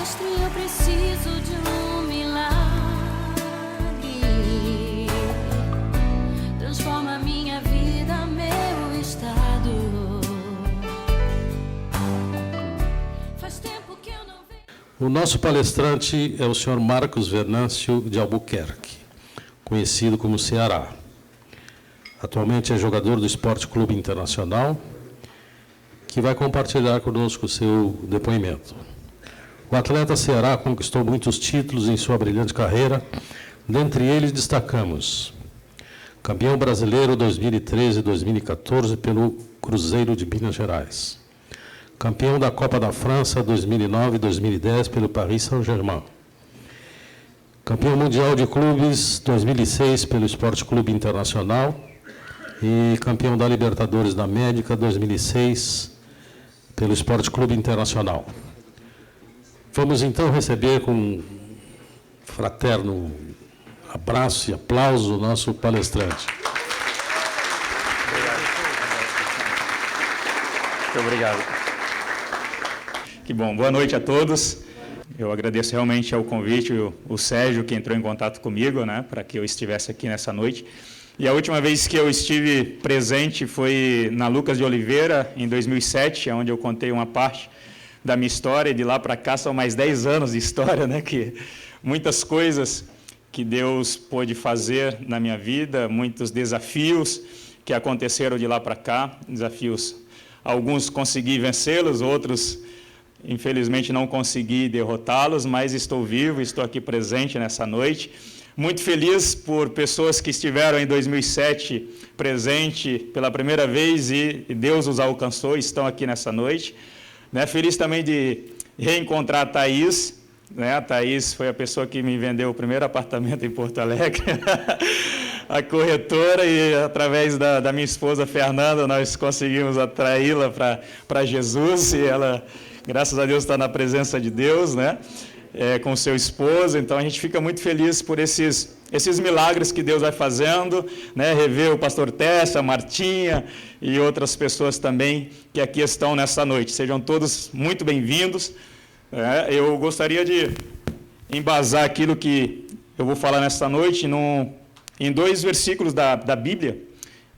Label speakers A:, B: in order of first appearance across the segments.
A: Mestre, eu preciso de um milagre. Transforma minha vida, meu estado. Faz tempo que eu não vejo.
B: O nosso palestrante é o senhor Marcos Venâncio de Albuquerque, conhecido como Ceará. Atualmente é jogador do Esporte Clube Internacional, que vai compartilhar conosco o seu depoimento. O atleta Ceará conquistou muitos títulos em sua brilhante carreira, dentre eles destacamos campeão brasileiro 2013 e 2014 pelo Cruzeiro de Minas Gerais, campeão da Copa da França 2009 e 2010 pelo Paris Saint-Germain, campeão mundial de clubes 2006 pelo Esporte Clube Internacional e campeão da Libertadores da América 2006 pelo Esporte Clube Internacional. Vamos então receber com um fraterno abraço e aplauso o nosso palestrante.
C: Muito obrigado. Que bom, boa noite a todos. Eu agradeço realmente ao convite, o Sérgio, que entrou em contato comigo, né, para que eu estivesse aqui nessa noite. E a última vez que eu estive presente foi na Lucas de Oliveira, em 2007, onde eu contei uma parte da minha história, e de lá para cá são mais 10 anos de história, né, que muitas coisas que Deus pôde fazer na minha vida, muitos desafios que aconteceram de lá para cá, desafios, alguns consegui vencê-los, outros, infelizmente, não consegui derrotá-los, mas estou vivo, estou aqui presente nessa noite. Muito feliz por pessoas que estiveram em 2007 presente pela primeira vez e Deus os alcançou e estão aqui nessa noite. Né? Feliz também de reencontrar a Thaís. Né? A Thaís foi a pessoa que me vendeu o primeiro apartamento em Porto Alegre, a corretora, e através da minha esposa Fernanda nós conseguimos atraí-la para Jesus, e ela, graças a Deus, está na presença de Deus, né? Com seu esposo. Então a gente fica muito feliz por esses milagres que Deus vai fazendo, né? Rever o pastor Tessa, a Martinha e outras pessoas também que aqui estão nessa noite. Sejam todos muito bem-vindos. Eu gostaria de embasar aquilo que eu vou falar nessa noite em dois versículos da Bíblia,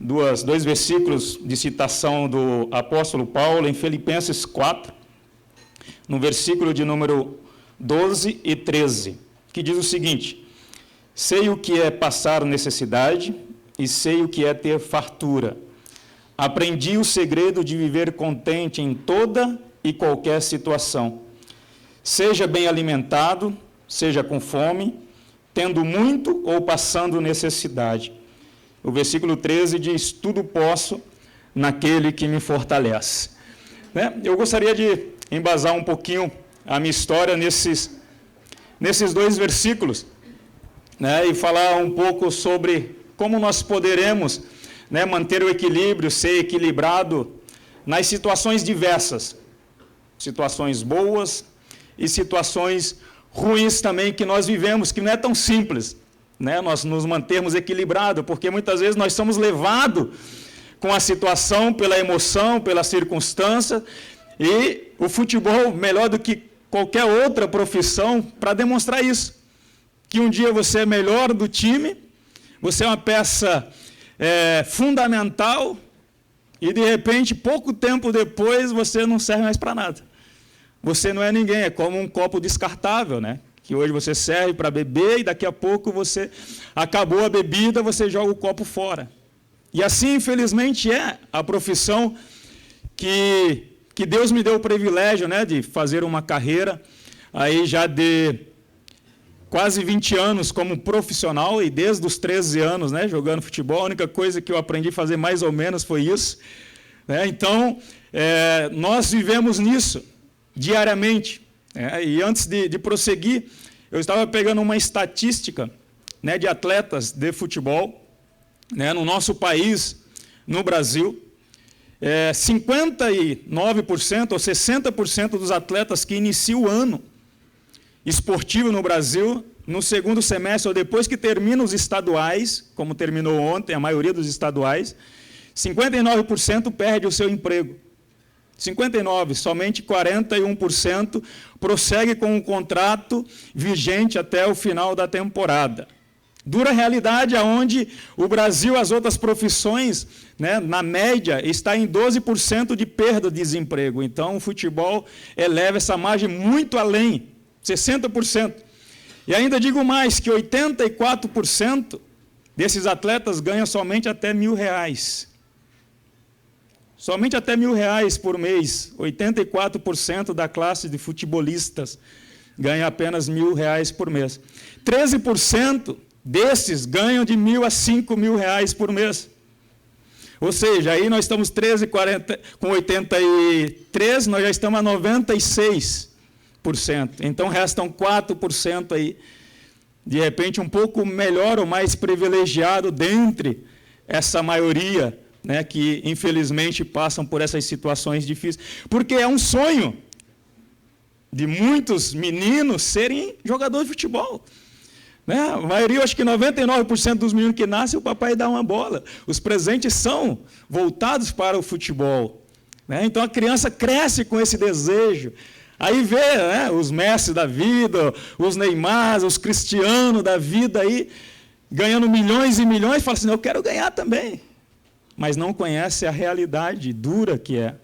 C: dois versículos de citação do apóstolo Paulo em Filipenses 4, no versículo de número 12 e 13, que diz o seguinte: sei o que é passar necessidade e sei o que é ter fartura. Aprendi o segredo de viver contente em toda e qualquer situação. Seja bem alimentado, seja com fome, tendo muito ou passando necessidade. O versículo 13 diz: tudo posso naquele que me fortalece. Eu gostaria de embasar um pouquinho a minha história nesses dois versículos, né, e falar um pouco sobre como nós poderemos, né, manter o equilíbrio, ser equilibrado nas situações diversas, situações boas e situações ruins também que nós vivemos, que não é tão simples, né, nós nos mantermos equilibrados, porque muitas vezes nós somos levados com a situação, pela emoção, pela circunstância, e o futebol, melhor do que qualquer outra profissão, para demonstrar isso, que um dia você é melhor do time, você é uma peça fundamental, e de repente, pouco tempo depois, você não serve mais para nada. Você não é ninguém, é como um copo descartável, né? Que hoje você serve para beber e daqui a pouco você acabou a bebida, você joga o copo fora. E assim, infelizmente, é a profissão que Deus me deu o privilégio, né, de fazer uma carreira aí já de quase 20 anos como profissional, e desde os 13 anos, né, jogando futebol. A única coisa que eu aprendi a fazer mais ou menos foi isso, né? Então, nós vivemos nisso diariamente, né? E antes de prosseguir, eu estava pegando uma estatística, né, de atletas de futebol, né, no nosso país, no Brasil. 59% ou 60% dos atletas que iniciam o ano esportivo no Brasil, no segundo semestre ou depois que terminam os estaduais, como terminou ontem a maioria dos estaduais, 59% perde o seu emprego. 59, somente 41% prossegue com o contrato vigente até o final da temporada. Dura realidade onde o Brasil, as outras profissões, né, na média, está em 12% de perda de desemprego. Então, o futebol eleva essa margem muito além, 60%. E ainda digo mais, que 84% desses atletas ganham somente até R$1.000. Somente até R$1.000 por mês. 84% da classe de futebolistas ganha apenas R$1.000 por mês. 13% desses ganham de R$1.000 a R$5.000 por mês. Ou seja, aí nós estamos 83, nós já estamos a 96%. Então, restam 4% aí, de repente, um pouco melhor ou mais privilegiado dentre essa maioria, né, que, infelizmente, passam por essas situações difíceis. Porque é um sonho de muitos meninos serem jogadores de futebol. Né? A maioria, acho que 99% dos meninos que nascem, o papai dá uma bola. Os presentes são voltados para o futebol. Né? Então, a criança cresce com esse desejo. Aí vê, né, os Messi da vida, os Neymar, os Cristiano da vida, aí, ganhando milhões e milhões, fala assim, eu quero ganhar também. Mas não conhece a realidade dura que é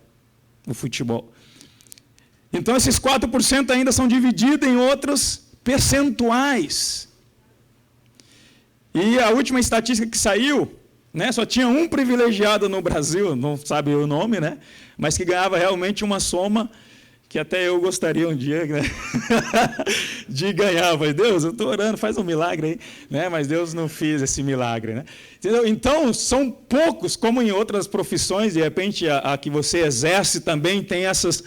C: o futebol. Então, esses 4% ainda são divididos em outros percentuais. E a última estatística que saiu, né, só tinha um privilegiado no Brasil, não sabe o nome, né, mas que ganhava realmente uma soma que até eu gostaria um dia, né, de ganhar. Mas Deus, eu estou orando, faz um milagre aí. Né, mas Deus não fez esse milagre. Né? Entendeu? Então, são poucos, como em outras profissões, de repente a que você exerce também tem essas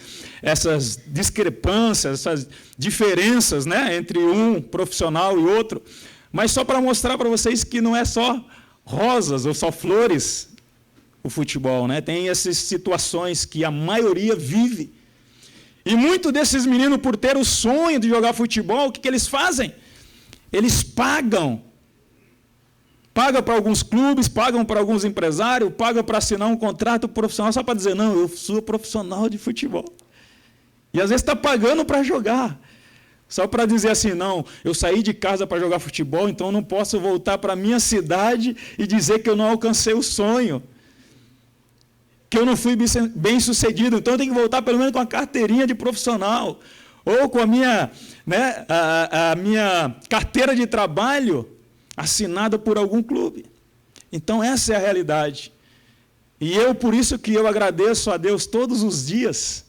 C: discrepâncias, essas diferenças, né, entre um profissional e outro. Mas só para mostrar para vocês que não é só rosas ou só flores o futebol. Né? Tem essas situações que a maioria vive. E muitos desses meninos, por ter o sonho de jogar futebol, o que eles fazem? Eles pagam. Pagam para alguns clubes, pagam para alguns empresários, pagam para assinar um contrato profissional, só para dizer, não, eu sou profissional de futebol. E às vezes está pagando para jogar. Só para dizer assim, não, eu saí de casa para jogar futebol, então eu não posso voltar para a minha cidade e dizer que eu não alcancei o sonho. Que eu não fui bem sucedido, então eu tenho que voltar pelo menos com a carteirinha de profissional, ou com a minha, né, a minha carteira de trabalho assinada por algum clube. Então essa é a realidade. E por isso que eu agradeço a Deus todos os dias,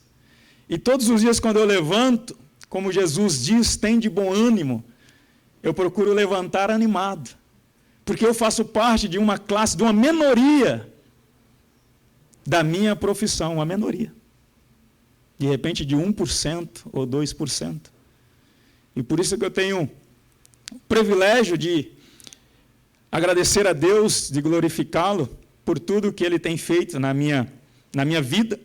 C: e todos os dias quando eu levanto, como Jesus diz, tem de bom ânimo, eu procuro levantar animado, porque eu faço parte de uma classe, de uma minoria, da minha profissão, uma minoria. De repente de 1% ou 2%. E por isso que eu tenho o privilégio de agradecer a Deus, de glorificá-lo por tudo que Ele tem feito na minha vida.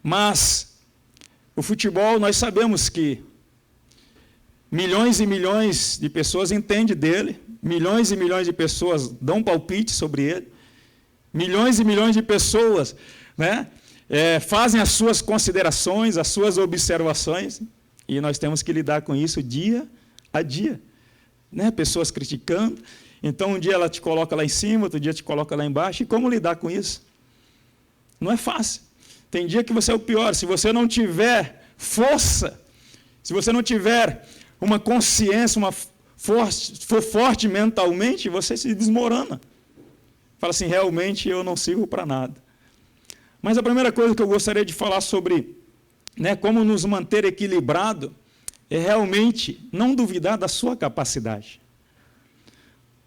C: Mas o futebol, nós sabemos que milhões e milhões de pessoas entendem dele, milhões e milhões de pessoas dão palpite sobre ele, milhões e milhões de pessoas, né, fazem as suas considerações, as suas observações, e nós temos que lidar com isso dia a dia. Né? Pessoas criticando, então um dia ela te coloca lá em cima, outro dia te coloca lá embaixo, e como lidar com isso? Não é fácil. Tem dia que você é o pior, se você não tiver força, se você não tiver uma consciência, for forte mentalmente, você se desmorona. Fala assim, realmente eu não sirvo para nada. Mas a primeira coisa que eu gostaria de falar sobre, né, como nos manter equilibrado, é realmente não duvidar da sua capacidade.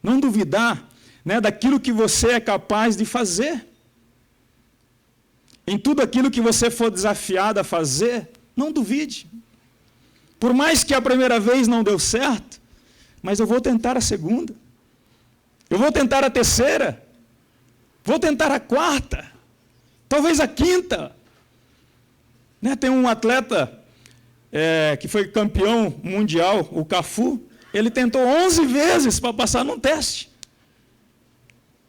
C: Não duvidar, né, daquilo que você é capaz de fazer. Em tudo aquilo que você for desafiado a fazer, não duvide. Por mais que a primeira vez não deu certo, mas eu vou tentar a segunda. Eu vou tentar a terceira. Vou tentar a quarta, talvez a quinta. Né, tem um atleta que foi campeão mundial, o Cafu, ele tentou 11 vezes para passar num teste.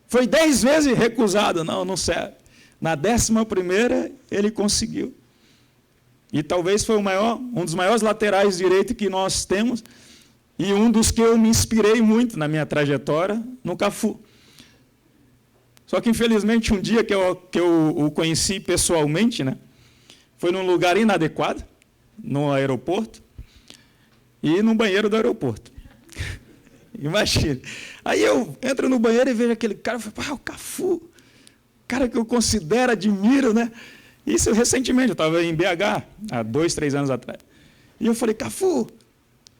C: Foi 10 vezes recusado, não serve. Na 11ª, ele conseguiu. E talvez foi um dos maiores laterais direitos que nós temos, e um dos que eu me inspirei muito na minha trajetória, no Cafu. Só que, infelizmente, um dia que eu o conheci pessoalmente, né, foi num lugar inadequado, no aeroporto, e no banheiro do aeroporto. Imagina. Aí eu entro no banheiro e vejo aquele cara, e falo, o Cafu, cara que eu considero, admiro, né? Isso recentemente, eu estava em BH, há 2, 3 anos atrás. E eu falei, Cafu,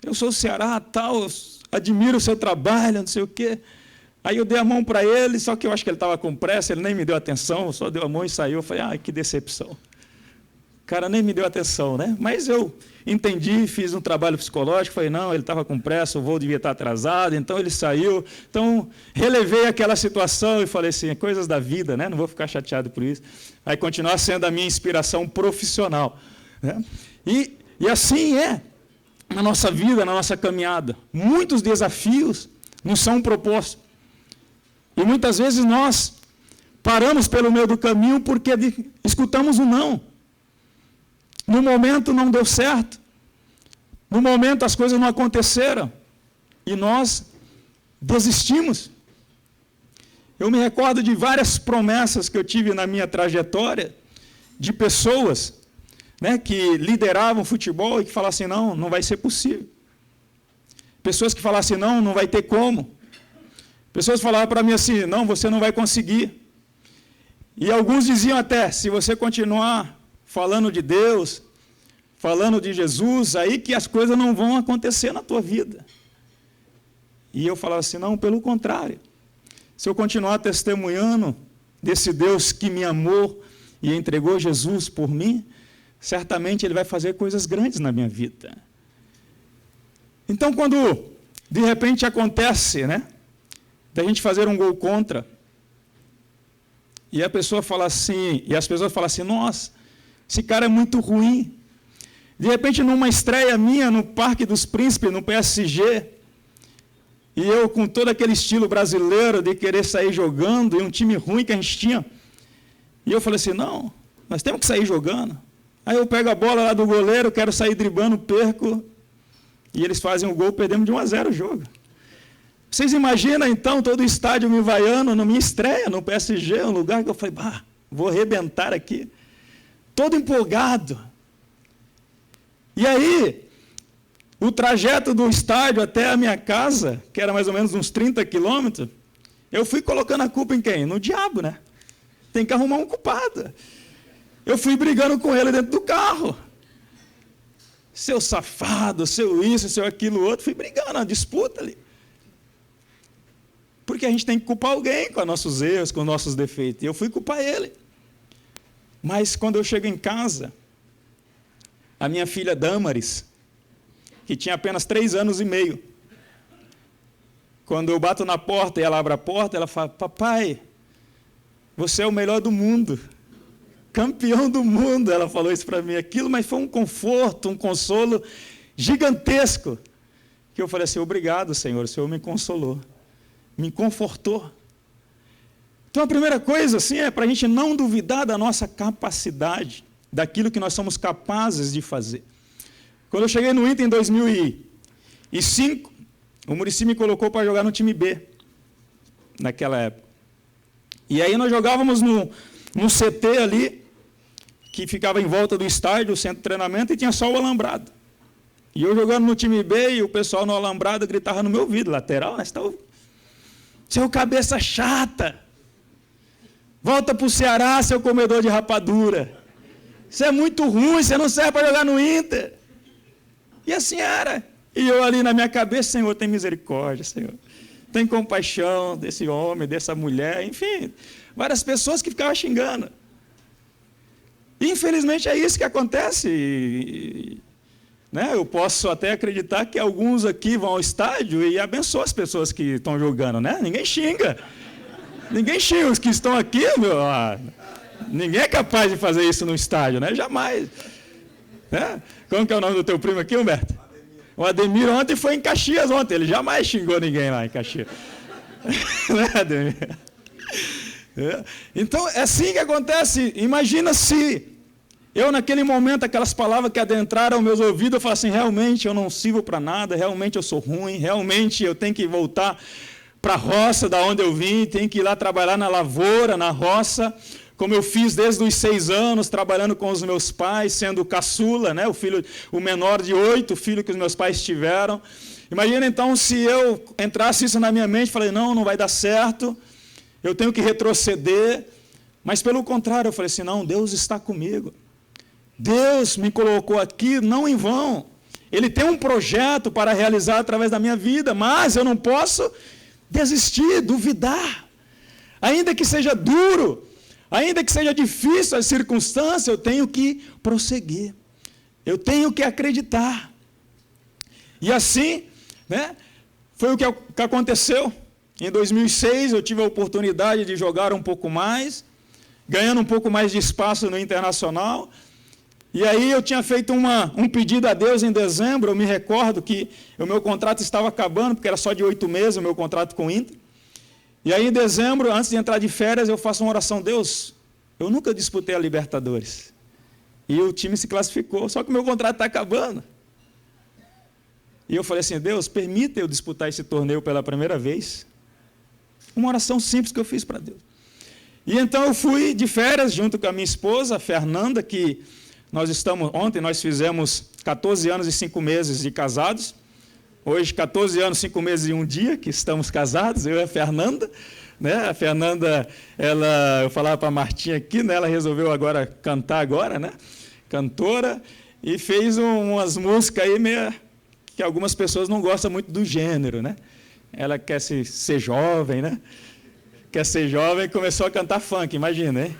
C: eu sou do Ceará, tal, admiro o seu trabalho, não sei o quê. Aí eu dei a mão para ele, só que eu acho que ele estava com pressa, ele nem me deu atenção, só deu a mão e saiu. Eu falei, que decepção. O cara nem me deu atenção, né? Mas eu entendi, fiz um trabalho psicológico, falei, não, ele estava com pressa, o voo devia estar atrasado, então ele saiu. Então, relevei aquela situação e falei assim, coisas da vida, né? Não vou ficar chateado por isso. Vai continuar sendo a minha inspiração profissional, né? E assim é na nossa vida, na nossa caminhada. Muitos desafios nos são propostos. E muitas vezes nós paramos pelo meio do caminho porque escutamos um não. No momento não deu certo. No momento as coisas não aconteceram. E nós desistimos. Eu me recordo de várias promessas que eu tive na minha trajetória, de pessoas, né, que lideravam futebol e que falassem, não vai ser possível. Pessoas que falassem, não vai ter como. Pessoas falavam para mim assim, não, você não vai conseguir. E alguns diziam até, se você continuar falando de Deus, falando de Jesus, aí que as coisas não vão acontecer na tua vida. E eu falava assim, não, pelo contrário. Se eu continuar testemunhando desse Deus que me amou e entregou Jesus por mim, certamente Ele vai fazer coisas grandes na minha vida. Então, quando de repente acontece, né, da gente fazer um gol contra, e a pessoa fala assim, e as pessoas falam assim, nossa, esse cara é muito ruim. De repente, numa estreia minha no Parque dos Príncipes, no PSG, e eu com todo aquele estilo brasileiro de querer sair jogando, e um time ruim que a gente tinha, e eu falei assim, não, nós temos que sair jogando. Aí eu pego a bola lá do goleiro, quero sair driblando, perco, e eles fazem o gol, perdemos de 1-0 o jogo. Vocês imaginam, então, todo o estádio me vaiando na minha estreia no PSG, um lugar que eu falei, vou arrebentar aqui. Todo empolgado. E aí, o trajeto do estádio até a minha casa, que era mais ou menos uns 30 quilômetros, eu fui colocando a culpa em quem? No diabo, né? Tem que arrumar um culpado. Eu fui brigando com ele dentro do carro. Seu safado, seu isso, seu aquilo, outro. Fui brigando, uma disputa ali. Porque a gente tem que culpar alguém com os nossos erros, com os nossos defeitos. E eu fui culpar ele. Mas quando eu chego em casa, a minha filha Damaris, que tinha apenas 3 anos e meio, quando eu bato na porta e ela abre a porta, ela fala, papai, você é o melhor do mundo, campeão do mundo. Ela falou isso para mim, aquilo, mas foi um conforto, um consolo gigantesco, que eu falei assim, obrigado, Senhor, o Senhor me consolou, me confortou. Então, a primeira coisa assim, é para a gente não duvidar da nossa capacidade, daquilo que nós somos capazes de fazer. Quando eu cheguei no Inter em 2005, o Muricy me colocou para jogar no time B, naquela época. E aí nós jogávamos no CT ali, que ficava em volta do estádio, o centro de treinamento, e tinha só o alambrado. E eu jogando no time B, e o pessoal no alambrado gritava no meu ouvido, lateral, né? Seu cabeça chata, volta para o Ceará, seu comedor de rapadura. Você é muito ruim, você não serve para jogar no Inter. E assim era. E eu ali na minha cabeça, Senhor, tem misericórdia, Senhor. Tem compaixão desse homem, dessa mulher, enfim. Várias pessoas que ficavam xingando. E, infelizmente, é isso que acontece. Né? Eu posso até acreditar que alguns aqui vão ao estádio e abençoam as pessoas que estão jogando, né? Ninguém xinga. Ninguém xinga os que estão aqui, meu. Ninguém é capaz de fazer isso no estádio, né? Jamais. Né? Como que é o nome do teu primo aqui, Humberto? O Ademir ontem foi em Caxias ontem. Ele jamais xingou ninguém lá em Caxias. Né, Ademir?
D: Então, é assim que acontece. Imagina se eu, naquele momento, aquelas palavras que adentraram aos meus ouvidos, eu falo assim, realmente eu não sirvo para nada, realmente eu sou ruim, realmente eu tenho que voltar para a roça da onde eu vim, tenho que ir lá trabalhar na lavoura, na roça, como eu fiz desde os 6 anos, trabalhando com os meus pais, sendo caçula, né, o menor de 8 filhos que os meus pais tiveram. Imagina então se eu entrasse isso na minha mente, falei, não vai dar certo, eu tenho que retroceder. Mas pelo contrário, eu falei assim, não, Deus está comigo. Deus me colocou aqui não em vão. Ele tem um projeto para realizar através da minha vida, mas eu não posso desistir, duvidar. Ainda que seja duro, ainda que seja difícil a circunstância, eu tenho que prosseguir. Eu tenho que acreditar. E assim, né, foi o que aconteceu. Em 2006, eu tive a oportunidade de jogar um pouco mais, ganhando um pouco mais de espaço no Internacional. E aí eu tinha feito um pedido a Deus em dezembro, eu me recordo que o meu contrato estava acabando, porque era só de 8 meses o meu contrato com o Inter. E aí em dezembro, antes de entrar de férias, eu faço uma oração, Deus, eu nunca disputei a Libertadores. E o time se classificou, só que o meu contrato está acabando. E eu falei assim, Deus, permita eu disputar esse torneio pela primeira vez. Uma oração simples que eu fiz para Deus. E então eu fui de férias junto com a minha esposa, a Fernanda, que ontem nós fizemos 14 anos e 5 meses de casados. Hoje, 14 anos, 5 meses e 1 dia que estamos casados, eu e a Fernanda. Né? A Fernanda, eu falava para a Martinha aqui, né? Ela resolveu agora cantar agora, né? Cantora, e fez umas músicas aí que algumas pessoas não gostam muito do gênero, né? Ela quer ser jovem, né? Quer ser jovem e começou a cantar funk, imagina, hein?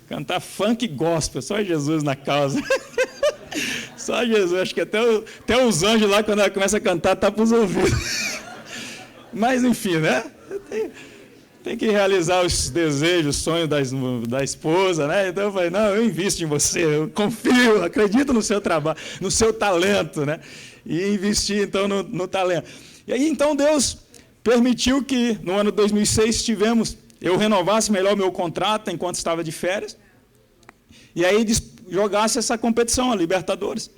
D: Cantar funk gospel, só Jesus na causa. Só Jesus, acho que até os anjos lá, quando ela começa a cantar, tá para os ouvidos. Mas, enfim, né? Tem que realizar os desejos, os sonhos da esposa, né? Então eu falei, não, eu invisto em você, eu confio, acredito no seu trabalho, no seu talento, né? E investi, então, no talento. E aí, então, Deus permitiu que, no ano 2006, eu renovasse melhor o meu contrato enquanto estava de férias, e aí jogasse essa competição, a Libertadores.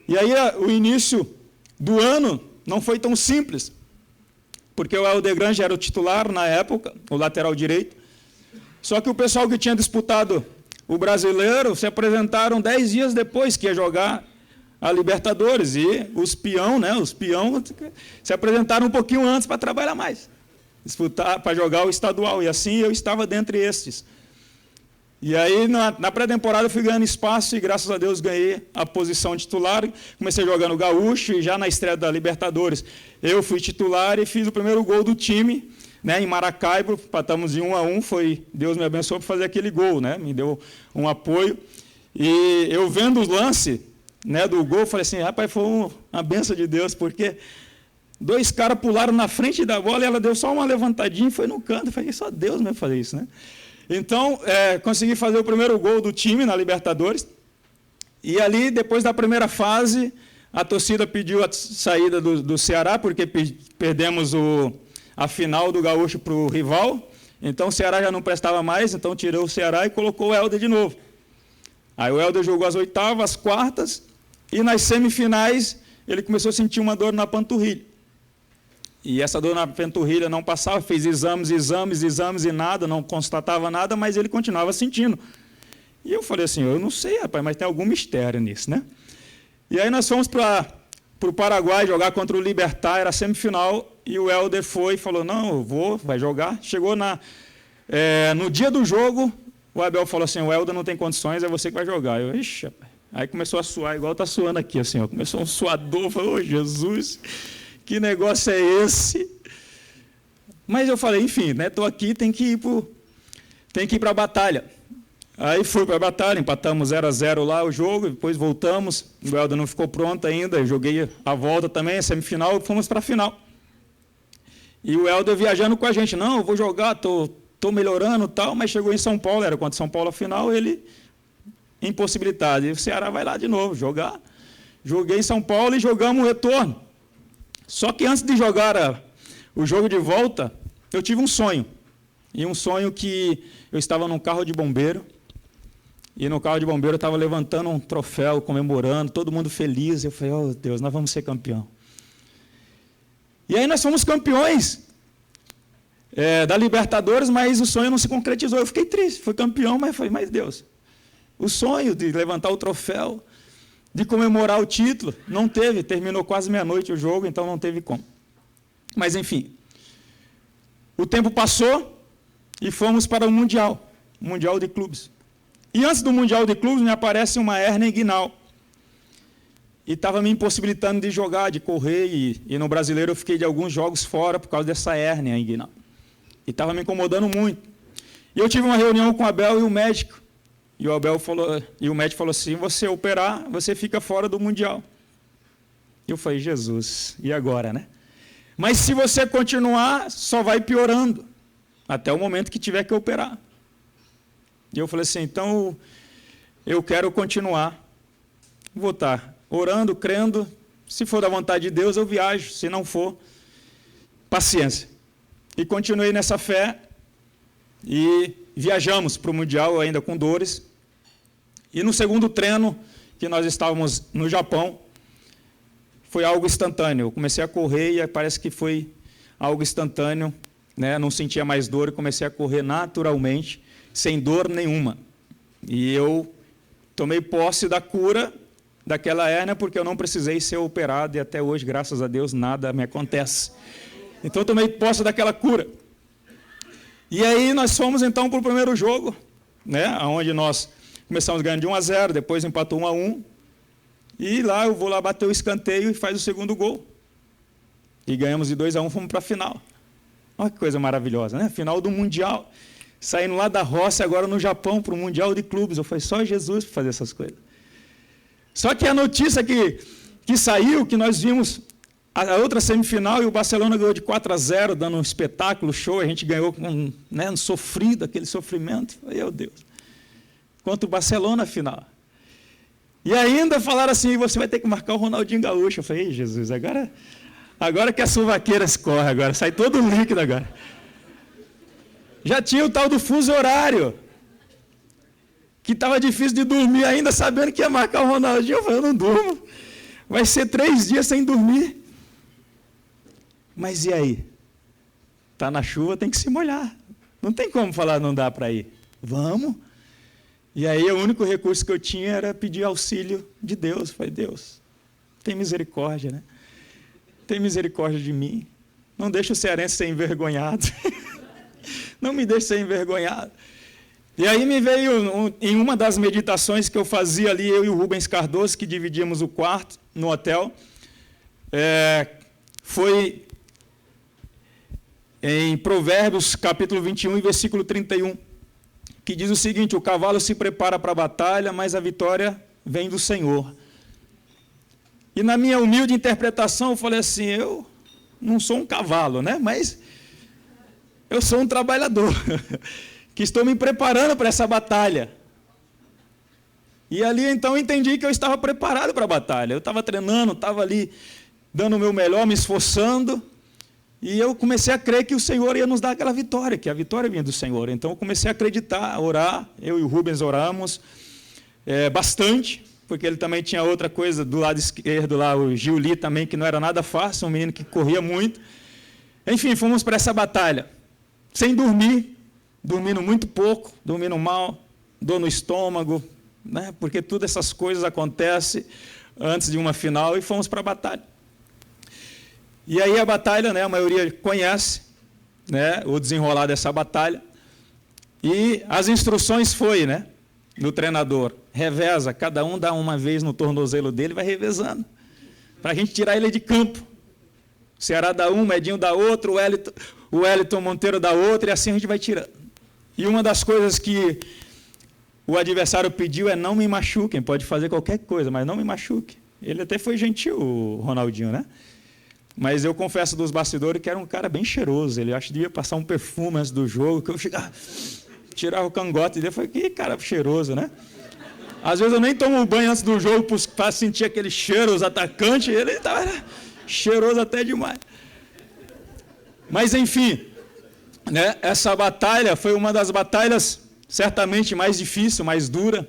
D: E aí o início do ano não foi tão simples, porque o Helder Grange era o titular na época, o lateral direito, só que o pessoal que tinha disputado o Brasileiro se apresentaram 10 dias depois que ia jogar a Libertadores, e os peão se apresentaram um pouquinho antes para trabalhar mais, disputar, para jogar o estadual, e assim eu estava dentre estes. E aí, na pré-temporada, eu fui ganhando espaço e, graças a Deus, ganhei a posição de titular. Comecei jogando Gaúcho e já na estreia da Libertadores, eu fui titular e fiz o primeiro gol do time, né, em Maracaibo, empatamos de 1-1, Deus me abençoou para fazer aquele gol, né, me deu um apoio. E eu vendo o lance, né, do gol, falei assim, rapaz, foi uma bênção de Deus, porque 2 caras pularam na frente da bola e ela deu só uma levantadinha e foi no canto. Eu falei, só Deus mesmo fazer isso, né? Então, consegui fazer o primeiro gol do time na Libertadores. E ali, depois da primeira fase, a torcida pediu a saída do Ceará, porque perdemos a final do Gaúcho para o rival. Então, o Ceará já não prestava mais, então tirou o Ceará e colocou o Helder de novo. Aí o Helder jogou as oitavas, as quartas, e nas semifinais ele começou a sentir uma dor na panturrilha. E essa dor na panturrilha não passava, fez exames e nada, não constatava nada, mas ele continuava sentindo. E eu falei assim, eu não sei, rapaz, mas tem algum mistério nisso, né? E aí nós fomos para o Paraguai jogar contra o Libertad, era semifinal, e o Helder foi e falou, não, vai jogar. Chegou no dia do jogo, o Abel falou assim, o Helder não tem condições, é você que vai jogar. Eu, ixi, rapaz. Aí começou a suar, igual está suando aqui, assim, ó. Começou um suador, falei, ô Jesus, que negócio é esse? Mas eu falei, enfim, né, estou aqui, tem que ir para a batalha. Aí fui para a batalha, empatamos 0-0 lá o jogo, depois voltamos, o Helder não ficou pronto ainda, eu joguei a volta também, a semifinal, fomos para a final. E o Helder viajando com a gente, não, eu vou jogar, estou melhorando e tal, mas chegou em São Paulo, era contra São Paulo a final, ele impossibilitado. E o Ceará vai lá de novo jogar. Joguei em São Paulo e jogamos o retorno. Só que antes de jogar o jogo de volta, eu tive um sonho. E um sonho que eu estava num carro de bombeiro, e no carro de bombeiro eu estava levantando um troféu, comemorando, todo mundo feliz. Eu falei, oh Deus, nós vamos ser campeão. E aí nós fomos campeões da Libertadores, mas o sonho não se concretizou. Eu fiquei triste, fui campeão, mas falei, mas Deus, o sonho de levantar o troféu, de comemorar o título, não teve, terminou quase meia-noite o jogo, então não teve como. Mas enfim, o tempo passou e fomos para o Mundial de Clubes. E antes do Mundial de Clubes me aparece uma hérnia inguinal. E estava me impossibilitando de jogar, de correr, e no Brasileiro eu fiquei de alguns jogos fora por causa dessa hérnia inguinal. E estava me incomodando muito. E eu tive uma reunião com o Abel e o médico. E o médico falou assim, você operar, você fica fora do Mundial. E eu falei, Jesus, e agora, né? Mas se você continuar, só vai piorando, até o momento que tiver que operar. E eu falei assim, então eu quero continuar. Vou estar orando, crendo, se for da vontade de Deus eu viajo, se não for, paciência. E continuei nessa fé e viajamos para o Mundial ainda com dores. E no segundo treino, que nós estávamos no Japão, foi algo instantâneo. Eu comecei a correr e parece que foi algo instantâneo, né? Não sentia mais dor e comecei a correr naturalmente, sem dor nenhuma. E eu tomei posse da cura daquela hérnia, porque eu não precisei ser operado, e até hoje, graças a Deus, nada me acontece. Então, eu tomei posse daquela cura. E aí, nós fomos, então, para o primeiro jogo, né, onde nós começamos ganhando de 1-0, depois empatou 1-1, e lá, eu vou lá bater o escanteio e faz o segundo gol. E ganhamos de 2-1, fomos para a final. Olha que coisa maravilhosa, né? Final do Mundial. Saindo lá da roça, agora no Japão, para o Mundial de Clubes. Eu falei, só Jesus para fazer essas coisas. Só que a notícia que saiu, que nós vimos a outra semifinal, e o Barcelona ganhou de 4-0, dando um espetáculo, show, a gente ganhou com um sofrido, aquele sofrimento. Meu Deus. Contra o Barcelona, a final. E ainda falaram assim, você vai ter que marcar o Ronaldinho Gaúcho. Eu falei, Jesus, agora que a suvaqueira escorre, agora, sai todo o líquido agora. Já tinha o tal do fuso horário, que estava difícil de dormir ainda, sabendo que ia marcar o Ronaldinho. Eu falei, eu não durmo. Vai ser 3 dias sem dormir. Mas e aí? Está na chuva, tem que se molhar. Não tem como falar, não dá para ir. Vamos. E aí o único recurso que eu tinha era pedir auxílio de Deus. Eu falei, Deus, tem misericórdia, né? Tem misericórdia de mim. Não deixa o cearense ser envergonhado. Não me deixe ser envergonhado. E aí me veio, em uma das meditações que eu fazia ali, eu e o Rubens Cardoso, que dividíamos o quarto no hotel, foi em Provérbios, capítulo 21, versículo 31, que diz o seguinte, o cavalo se prepara para a batalha, mas a vitória vem do Senhor. E na minha humilde interpretação, eu falei assim, eu não sou um cavalo, né? Mas eu sou um trabalhador, que estou me preparando para essa batalha. E ali, então, eu entendi que eu estava preparado para a batalha. Eu estava treinando, estava ali dando o meu melhor, me esforçando, e eu comecei a crer que o Senhor ia nos dar aquela vitória, que a vitória vinha do Senhor. Então, eu comecei a acreditar, a orar, eu e o Rubens oramos bastante, porque ele também tinha outra coisa do lado esquerdo lá, o Giuli também, que não era nada fácil, um menino que corria muito. Enfim, fomos para essa batalha, sem dormir, dormindo muito pouco, dormindo mal, dor no estômago, né? Porque todas essas coisas acontecem antes de uma final, e fomos para a batalha. E aí a batalha, né, a maioria conhece, né, o desenrolar dessa batalha, e as instruções foi, né, do treinador, reveza, cada um dá uma vez no tornozelo dele, vai revezando, para a gente tirar ele de campo. O Ceará dá um, o Medinho dá outro, o Wellington Monteiro dá outro, e assim a gente vai tirando. E uma das coisas que o adversário pediu é não me machuquem, pode fazer qualquer coisa, mas não me machuque. Ele até foi gentil, o Ronaldinho, né? Mas eu confesso dos bastidores que era um cara bem cheiroso, ele acho que devia passar um perfume antes do jogo, que eu chegava, tirava o cangote dele, eu falei, que cara cheiroso, né? Às vezes eu nem tomo banho antes do jogo para sentir aquele cheiro, os atacantes, ele estava cheiroso até demais. Mas, enfim, né, essa batalha foi uma das batalhas certamente mais difícil, mais dura,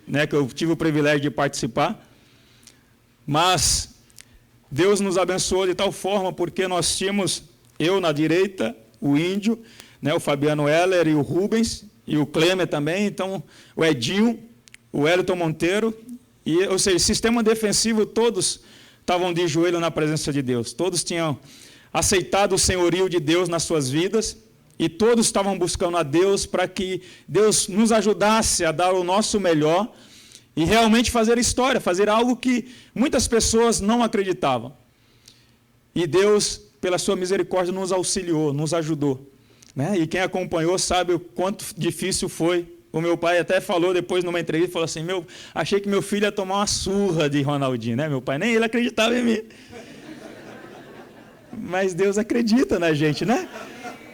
D: né, que eu tive o privilégio de participar. Mas Deus nos abençoou de tal forma, porque nós tínhamos, eu na direita, o Índio, né, o Fabiano Heller e o Rubens, e o Clemer também, então o Edinho, o Wellington Monteiro, ou seja, sistema defensivo, todos estavam de joelho na presença de Deus, todos tinham aceitado o senhorio de Deus nas suas vidas, e todos estavam buscando a Deus para que Deus nos ajudasse a dar o nosso melhor e realmente fazer história, fazer algo que muitas pessoas não acreditavam. E Deus, pela sua misericórdia, nos auxiliou, nos ajudou, né? E quem acompanhou sabe o quanto difícil foi. O meu pai até falou depois numa entrevista, falou assim, achei que meu filho ia tomar uma surra de Ronaldinho, né? Meu pai nem ele acreditava em mim. Mas Deus acredita na gente, né?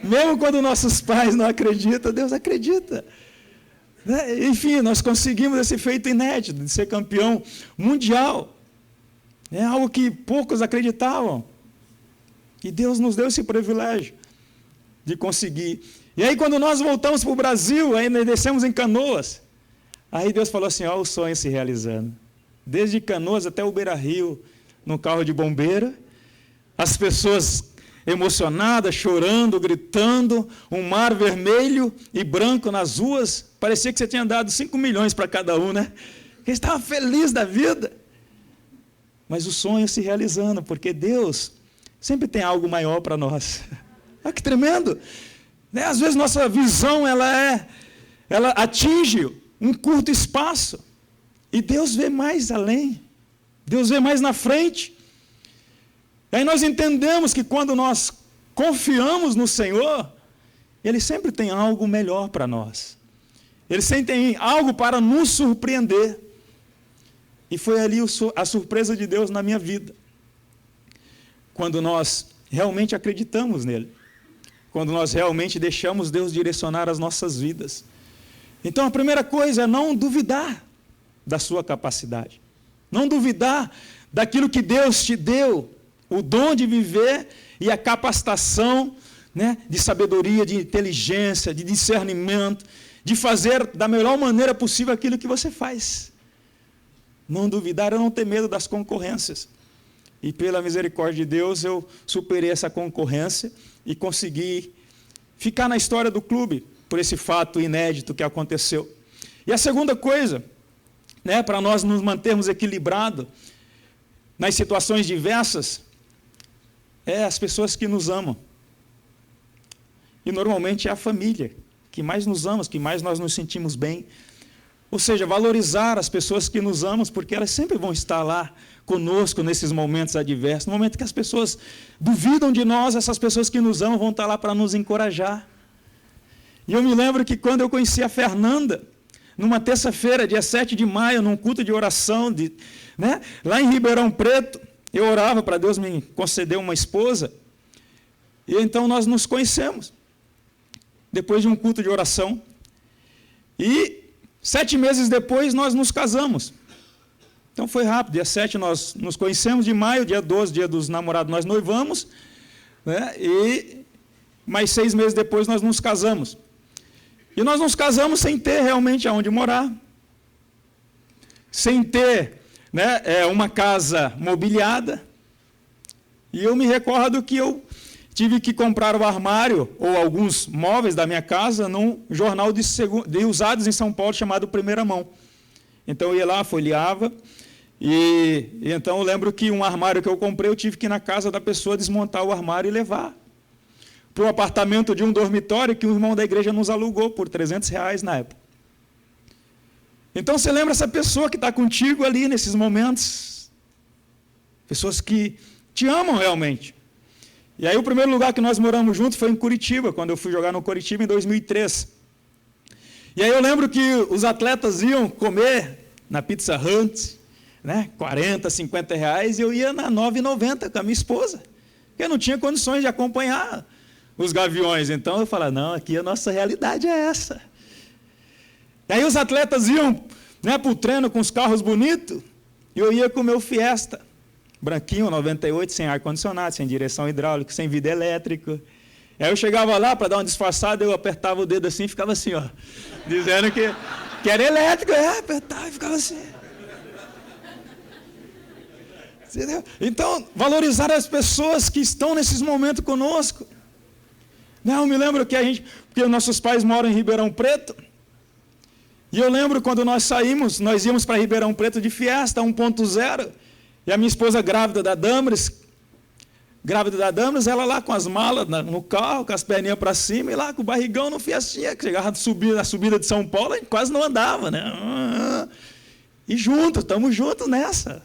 D: Mesmo quando nossos pais não acreditam, Deus acredita. Enfim, nós conseguimos esse feito inédito de ser campeão mundial. É algo que poucos acreditavam. E Deus nos deu esse privilégio de conseguir. E aí, quando nós voltamos para o Brasil, ainda descemos em Canoas, aí Deus falou assim, ó, o sonho se realizando. Desde Canoas até o Beira-Rio, no carro de bombeiro, as pessoas emocionadas, chorando, gritando, um mar vermelho e branco nas ruas, parecia que você tinha dado 5 milhões para cada um, né? Eles estavam felizes da vida. Mas o sonho se realizando, porque Deus sempre tem algo maior para nós. Olha que tremendo! Às vezes nossa visão ela atinge um curto espaço, e Deus vê mais além, Deus vê mais na frente. Aí nós entendemos que quando nós confiamos no Senhor, Ele sempre tem algo melhor para nós. Ele sempre tem algo para nos surpreender. E foi ali a surpresa de Deus na minha vida. Quando nós realmente acreditamos nele. Quando nós realmente deixamos Deus direcionar as nossas vidas. Então a primeira coisa é não duvidar da sua capacidade. Não duvidar daquilo que Deus te deu. O dom de viver e a capacitação, né, de sabedoria, de inteligência, de discernimento, de fazer da melhor maneira possível aquilo que você faz. Não duvidar é não ter medo das concorrências. E pela misericórdia de Deus eu superei essa concorrência e consegui ficar na história do clube por esse fato inédito que aconteceu. E a segunda coisa, né, para nós nos mantermos equilibrados nas situações diversas, é as pessoas que nos amam. E normalmente é a família que mais nos ama, que mais nós nos sentimos bem. Ou seja, valorizar as pessoas que nos amam, porque elas sempre vão estar lá conosco nesses momentos adversos. No momento que as pessoas duvidam de nós, essas pessoas que nos amam vão estar lá para nos encorajar. E eu me lembro que quando eu conheci a Fernanda, numa terça-feira, dia 7 de maio, num culto de oração, né, lá em Ribeirão Preto, eu orava para Deus me conceder uma esposa, e então nós nos conhecemos, depois de um culto de oração, e 7 meses depois nós nos casamos. Então foi rápido, dia 7 nós nos conhecemos de maio, dia 12, dia dos namorados, nós noivamos, né, e mais 6 meses depois nós nos casamos. E nós nos casamos sem ter realmente aonde morar, sem ter, né, uma casa mobiliada. E eu me recordo que eu tive que comprar o armário ou alguns móveis da minha casa num jornal de usados em São Paulo chamado Primeira Mão. Então eu ia lá, folheava, e então eu lembro que um armário que eu comprei, eu tive que ir na casa da pessoa desmontar o armário e levar para o apartamento de um dormitório que um irmão da igreja nos alugou por R$300 na época. Então você lembra essa pessoa que está contigo ali nesses momentos, pessoas que te amam realmente. E aí o primeiro lugar que nós moramos juntos foi em Curitiba, quando eu fui jogar no Curitiba em 2003. E aí eu lembro que os atletas iam comer na Pizza Hut, né, R$40, R$50, e eu ia na R$9,90 com a minha esposa, porque eu não tinha condições de acompanhar os Gaviões. Então eu falava, não, aqui a nossa realidade é essa. E aí os atletas iam, né, para o treino com os carros bonitos, e eu ia com o meu Fiesta, branquinho, 98, sem ar-condicionado, sem direção hidráulica, sem vidro elétrico. E aí eu chegava lá para dar uma disfarçada, eu apertava o dedo assim e ficava assim, ó, dizendo que era elétrico, apertava e ficava assim. Entendeu? Então, valorizar as pessoas que estão nesses momentos conosco. Não, eu me lembro que porque nossos pais moram em Ribeirão Preto, e eu lembro quando nós íamos para Ribeirão Preto de Fiesta 1.0, e a minha esposa grávida da Damaris, ela lá com as malas no carro, com as perninhas para cima, e lá com o barrigão no Fiestinha, que chegava na subida de São Paulo, a gente quase não andava, né? E estamos juntos nessa.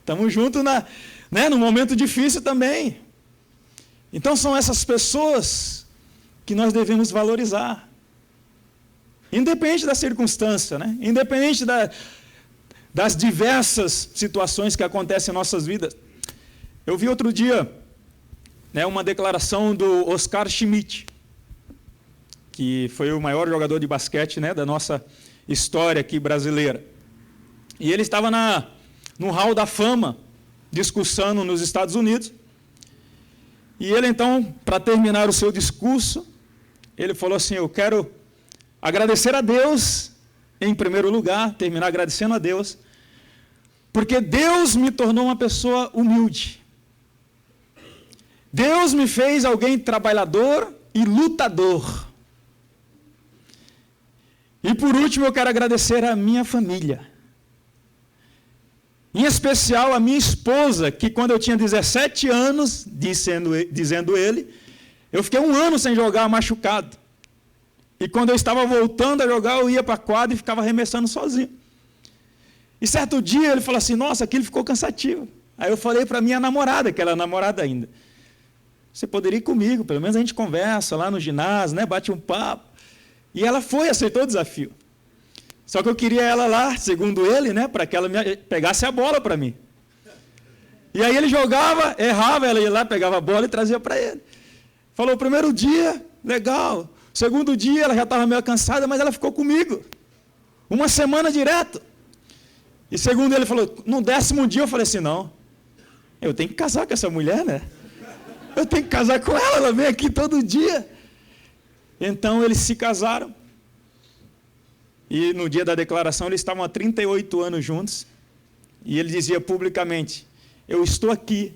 D: Estamos juntos no momento difícil também. Então são essas pessoas que nós devemos valorizar. Independente da circunstância, né? Independente das diversas situações que acontecem em nossas vidas. Eu vi outro dia, né, uma declaração do Oscar Schmidt, que foi o maior jogador de basquete, né, da nossa história aqui brasileira. E ele estava no Hall da Fama, discursando nos Estados Unidos. E ele, então, para terminar o seu discurso, ele falou assim: eu quero agradecer a Deus, em primeiro lugar, terminar agradecendo a Deus, porque Deus me tornou uma pessoa humilde. Deus me fez alguém trabalhador e lutador. E por último, eu quero agradecer a minha família. Em especial a minha esposa, que quando eu tinha 17 anos, dizendo ele, eu fiquei 1 ano sem jogar machucado. E quando eu estava voltando a jogar, eu ia para a quadra e ficava arremessando sozinho. E certo dia ele falou assim: nossa, aquilo ficou cansativo. Aí eu falei para minha namorada, que ela é namorada ainda: você poderia ir comigo, pelo menos a gente conversa lá no ginásio, né, bate um papo. E ela aceitou o desafio. Só que eu queria ela lá, segundo ele, né, para que ela pegasse a bola para mim. E aí ele jogava, errava, ela ia lá, pegava a bola e trazia para ele. Falou: o primeiro dia, legal. O segundo dia, ela já estava meio cansada, mas ela ficou comigo. 1 semana direto. E segundo ele falou, no 10º dia eu falei assim: não, eu tenho que casar com essa mulher, né? Eu tenho que casar com ela, ela vem aqui todo dia. Então eles se casaram. E no dia da declaração eles estavam há 38 anos juntos. E ele dizia publicamente: eu estou aqui,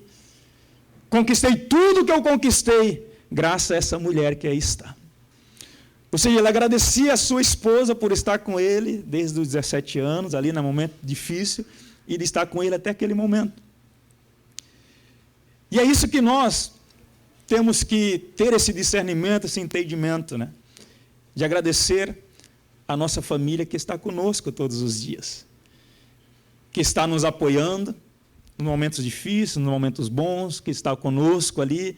D: conquistei tudo que eu conquistei, graças a essa mulher que aí está. Ou seja, ele agradecia a sua esposa por estar com ele desde os 17 anos, ali no momento difícil, e de estar com ele até aquele momento. E é isso que nós temos que ter, esse discernimento, esse entendimento, né? De agradecer a nossa família que está conosco todos os dias, que está nos apoiando nos momentos difíceis, nos momentos bons, que está conosco ali,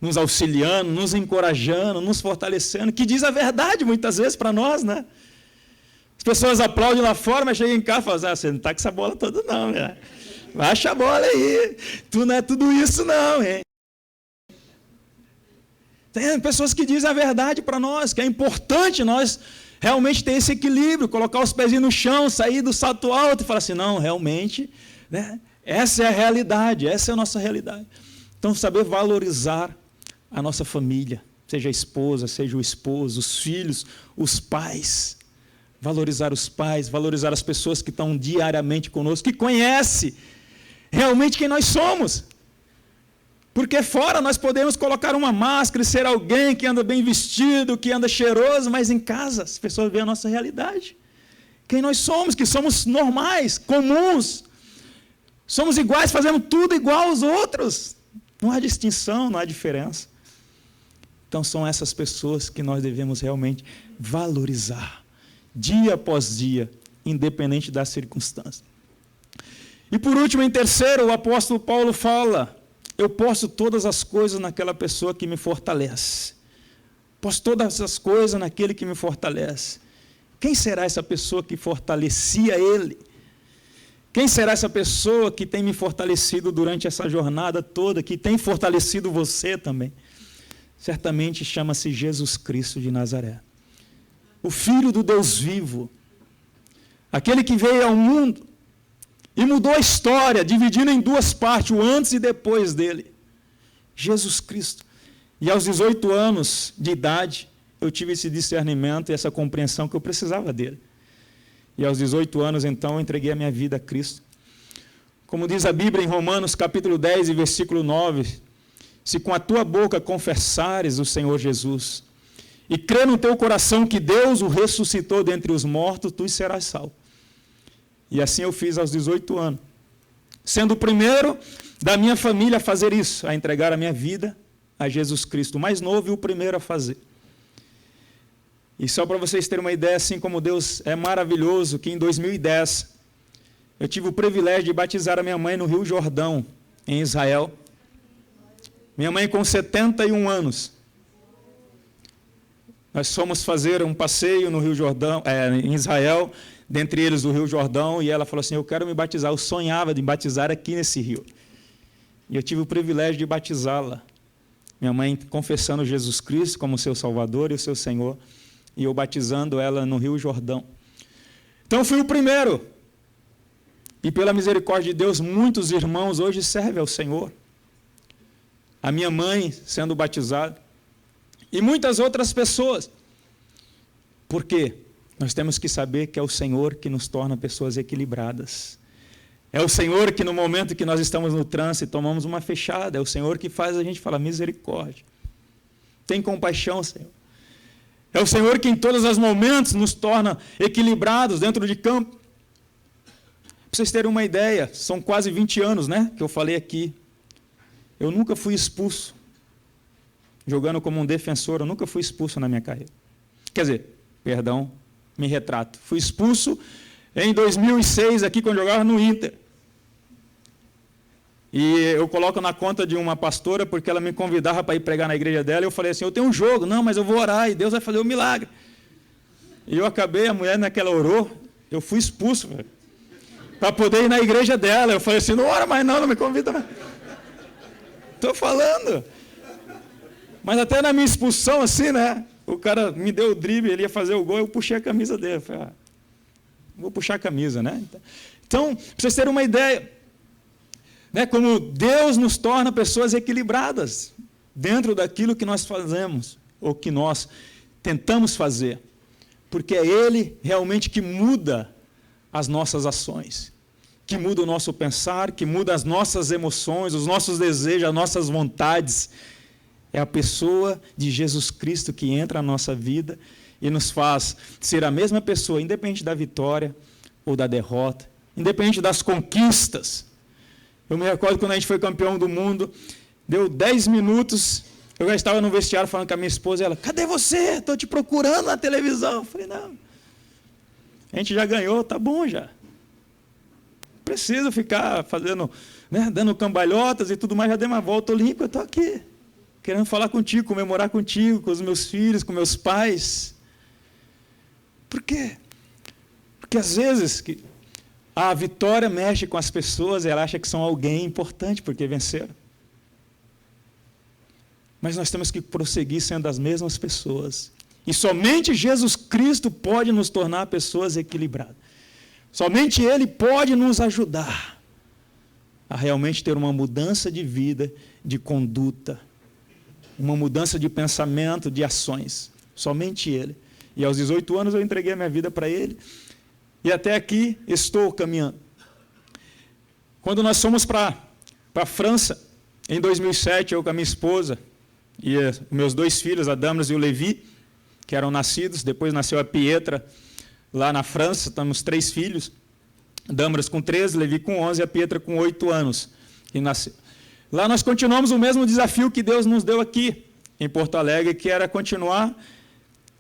D: nos auxiliando, nos encorajando, nos fortalecendo, que diz a verdade muitas vezes para nós, né? As pessoas aplaudem lá fora, mas chegam em casa e falam: você não está com essa bola toda não, né? Baixa a bola aí, tu não é tudo isso não, hein? Tem pessoas que dizem a verdade para nós, que é importante nós realmente ter esse equilíbrio, colocar os pezinhos no chão, sair do salto alto e falar assim: não, realmente, né? Essa é a realidade, essa é a nossa realidade. Então, saber valorizar a nossa família, seja a esposa, seja o esposo, os filhos, os pais. Valorizar os pais, valorizar as pessoas que estão diariamente conosco, que conhecem realmente quem nós somos. Porque fora nós podemos colocar uma máscara e ser alguém que anda bem vestido, que anda cheiroso, mas em casa as pessoas veem a nossa realidade. Quem nós somos, que somos normais, comuns. Somos iguais, fazemos tudo igual aos outros. Não há distinção, não há diferença. Então são essas pessoas que nós devemos realmente valorizar, dia após dia, independente das circunstâncias. E por último, em terceiro, o apóstolo Paulo fala: eu posso todas as coisas naquela pessoa que me fortalece. Posso todas as coisas naquele que me fortalece. Quem será essa pessoa que fortalecia ele? Quem será essa pessoa que tem me fortalecido durante essa jornada toda, que tem fortalecido você também? Certamente chama-se Jesus Cristo de Nazaré, o Filho do Deus vivo, aquele que veio ao mundo e mudou a história, dividindo em 2 partes, o antes e depois dele. Jesus Cristo. E aos 18 anos de idade, eu tive esse discernimento e essa compreensão que eu precisava dele. E aos 18 anos, então, eu entreguei a minha vida a Cristo. Como diz a Bíblia em Romanos, capítulo 10, e versículo 9, se com a tua boca confessares o Senhor Jesus, e crer no teu coração que Deus o ressuscitou dentre os mortos, tu serás salvo. E assim eu fiz aos 18 anos. Sendo o primeiro da minha família a fazer isso, a entregar a minha vida a Jesus Cristo, o mais novo e o primeiro a fazer. E só para vocês terem uma ideia, assim como Deus é maravilhoso, que em 2010 eu tive o privilégio de batizar a minha mãe no Rio Jordão, em Israel. Minha mãe com 71 anos. Nós fomos fazer um passeio no Rio Jordão, em Israel, dentre eles o Rio Jordão, e ela falou assim, eu quero me batizar. Eu sonhava de batizar aqui nesse rio. E eu tive o privilégio de batizá-la. Minha mãe confessando Jesus Cristo como seu Salvador e o seu Senhor, e eu batizando ela no Rio Jordão. Então eu fui o primeiro. E pela misericórdia de Deus, muitos irmãos hoje servem ao Senhor. A minha mãe sendo batizada. E muitas outras pessoas. Por quê? Nós temos que saber que é o Senhor que nos torna pessoas equilibradas. É o Senhor que no momento que nós estamos no trânsito, tomamos uma fechada. É o Senhor que faz a gente falar, misericórdia. Tem compaixão, Senhor. É o Senhor que em todos os momentos nos torna equilibrados dentro de campo. Para vocês terem uma ideia, são quase 20 anos, né, que eu falei aqui. Eu nunca fui expulso. Jogando como um defensor, eu nunca fui expulso na minha carreira. Quer dizer, perdão, me retrato. Fui expulso em 2006, aqui quando eu jogava no Inter. E eu coloco na conta de uma pastora, porque ela me convidava para ir pregar na igreja dela, e eu falei assim, eu tenho um jogo, não, mas eu vou orar, e Deus vai fazer um milagre. E eu acabei, a mulher naquela orou, eu fui expulso, para poder ir na igreja dela. Eu falei assim, não ora mais não me convida mais. Estou falando. Mas até na minha expulsão, assim, né, o cara me deu o drible, ele ia fazer o gol, eu puxei a camisa dele. Eu falei, vou puxar a camisa, né? Então, para vocês terem uma ideia, né, como Deus nos torna pessoas equilibradas dentro daquilo que nós fazemos, ou que nós tentamos fazer, porque é Ele realmente que muda as nossas ações, que muda o nosso pensar, que muda as nossas emoções, os nossos desejos, as nossas vontades. É a pessoa de Jesus Cristo que entra na nossa vida e nos faz ser a mesma pessoa, independente da vitória ou da derrota, independente das conquistas. Eu me recordo quando a gente foi campeão do mundo, deu 10 minutos, eu já estava no vestiário falando com a minha esposa, e ela, cadê você? Estou te procurando na televisão. Eu falei, não, a gente já ganhou, tá bom já. Não preciso ficar fazendo, né, dando cambalhotas e tudo mais, já dei uma volta olímpica, eu estou aqui, querendo falar contigo, comemorar contigo, com os meus filhos, com meus pais. Por quê? Porque às vezes a vitória mexe com as pessoas e ela acha que são alguém importante porque venceram. Mas nós temos que prosseguir sendo as mesmas pessoas. E somente Jesus Cristo pode nos tornar pessoas equilibradas. Somente Ele pode nos ajudar a realmente ter uma mudança de vida, de conduta, uma mudança de pensamento, de ações. Somente Ele. E aos 18 anos eu entreguei a minha vida para Ele. E até aqui estou caminhando. Quando nós fomos para a França, em 2007, eu com a minha esposa e meus 2 filhos, a Damaris e o Levi, que eram nascidos, depois nasceu a Pietra, lá na França, temos 3 filhos, Damaris com 13, Levi com 11 e a Pietra com 8 anos, que nasceu. Lá nós continuamos o mesmo desafio que Deus nos deu aqui, em Porto Alegre, que era continuar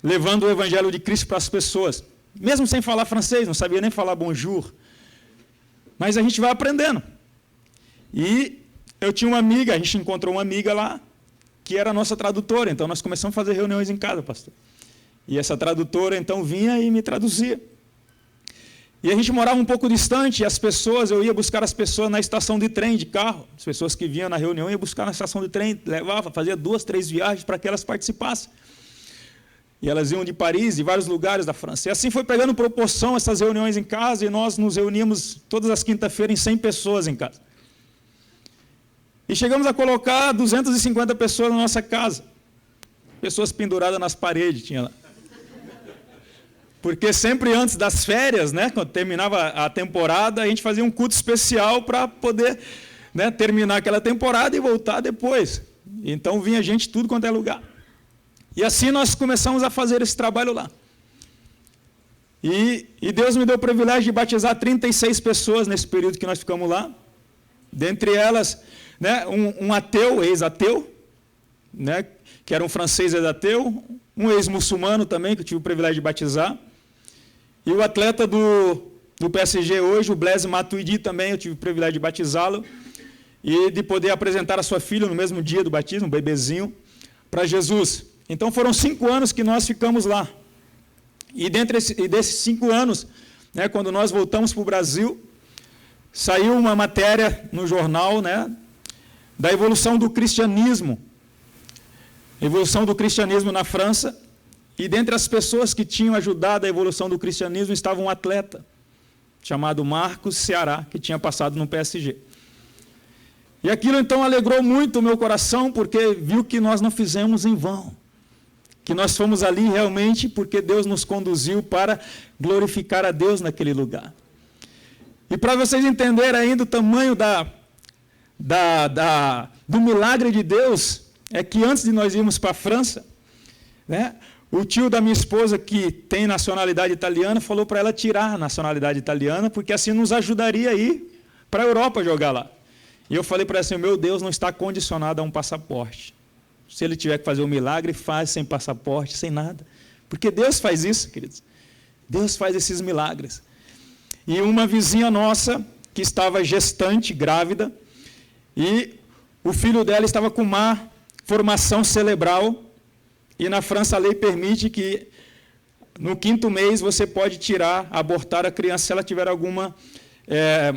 D: levando o Evangelho de Cristo para as pessoas. Mesmo sem falar francês, não sabia nem falar bonjour. Mas a gente vai aprendendo. E eu tinha uma amiga, a gente encontrou uma amiga lá, que era a nossa tradutora. Então nós começamos a fazer reuniões em casa, pastor. E essa tradutora, então, vinha e me traduzia. E a gente morava um pouco distante, e as pessoas, eu ia buscar as pessoas na estação de trem, de carro. As pessoas que vinham na reunião, eu ia buscar na estação de trem, levava, fazia 2, 3 viagens para que elas participassem. E elas iam de Paris, de vários lugares da França. E assim foi pegando proporção essas reuniões em casa, e nós nos reuníamos todas as quinta-feiras em 100 pessoas em casa. E chegamos a colocar 250 pessoas na nossa casa. pessoas penduradas nas paredes, tinha lá. Porque sempre antes das férias, né, quando terminava a temporada, a gente fazia um culto especial para poder, né, terminar aquela temporada e voltar depois. Então vinha gente tudo quanto é lugar. E assim nós começamos a fazer esse trabalho lá. E Deus me deu o privilégio de batizar 36 pessoas nesse período que nós ficamos lá. Dentre elas, né, um ateu, ex-ateu, né, que era um francês ex-ateu, um ex-muçulmano também, que eu tive o privilégio de batizar. E o atleta do PSG hoje, o Blaise Matuidi, também, eu tive o privilégio de batizá-lo. E de poder apresentar a sua filha no mesmo dia do batismo, um bebezinho, para Jesus. Então foram 5 anos que nós ficamos lá. E desses 5 anos, né, quando nós voltamos para o Brasil, saiu uma matéria no jornal, né, da evolução do cristianismo. Evolução do cristianismo na França. E dentre as pessoas que tinham ajudado a evolução do cristianismo estava um atleta chamado Marcos Ceará, que tinha passado no PSG. E aquilo então alegrou muito o meu coração, porque viu que nós não fizemos em vão. Que nós fomos ali realmente porque Deus nos conduziu para glorificar a Deus naquele lugar. E para vocês entenderem ainda o tamanho do milagre de Deus, é que antes de nós irmos para a França, né, o tio da minha esposa, que tem nacionalidade italiana, falou para ela tirar a nacionalidade italiana, porque assim nos ajudaria a ir para a Europa jogar lá. E eu falei para ela assim, meu Deus não está condicionado a um passaporte. Se ele tiver que fazer um milagre, faz sem passaporte, sem nada. Porque Deus faz isso, queridos. Deus faz esses milagres. E uma vizinha nossa, que estava gestante, grávida, e o filho dela estava com má formação cerebral, e na França a lei permite que no 5º mês você pode abortar a criança se ela tiver alguma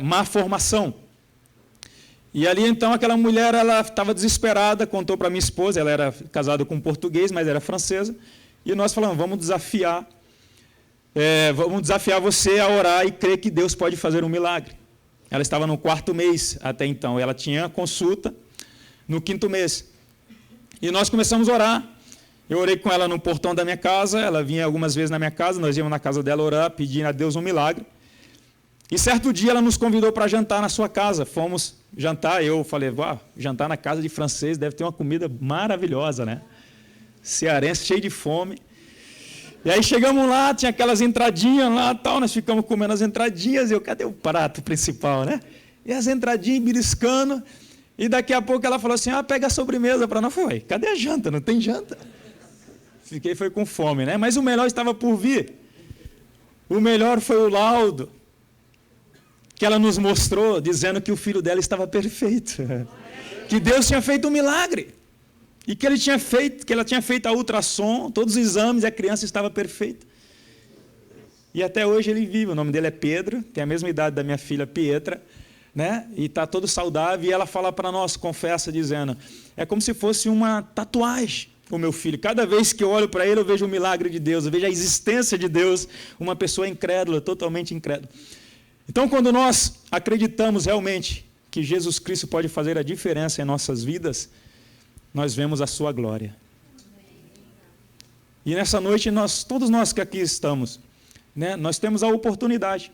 D: má formação. E ali então aquela mulher, ela estava desesperada, contou para minha esposa, ela era casada com um português, mas era francesa, e nós falamos, vamos desafiar você a orar e crer que Deus pode fazer um milagre. Ela estava no 4º mês até então, ela tinha consulta no 5º mês. E nós começamos a orar. Eu orei com ela no portão da minha casa, ela vinha algumas vezes na minha casa, nós íamos na casa dela orar, pedindo a Deus um milagre. E certo dia ela nos convidou para jantar na sua casa. Fomos jantar, eu falei, jantar na casa de francês deve ter uma comida maravilhosa, né? Cearense, cheio de fome. E aí chegamos lá, tinha aquelas entradinhas lá, tal, nós ficamos comendo as entradinhas, e eu, cadê o prato principal, né? E as entradinhas beliscando, e daqui a pouco ela falou assim, pega a sobremesa para nós. Eu falei, cadê a janta? Não tem janta. Foi com fome, né? Mas o melhor estava por vir. O melhor foi o laudo que ela nos mostrou, dizendo que o filho dela estava perfeito. Que Deus tinha feito um milagre. E que ela tinha feito a ultrassom, todos os exames, e a criança estava perfeita. E até hoje ele vive. O nome dele é Pedro, tem a mesma idade da minha filha Pietra, né? E está todo saudável. E ela fala para nós, confessa, dizendo, é como se fosse uma tatuagem. O meu filho, cada vez que eu olho para ele, eu vejo o milagre de Deus, eu vejo a existência de Deus, uma pessoa incrédula, totalmente incrédula. Então, quando nós acreditamos realmente que Jesus Cristo pode fazer a diferença em nossas vidas, nós vemos a sua glória. E nessa noite, todos nós que aqui estamos, né, nós temos a oportunidade.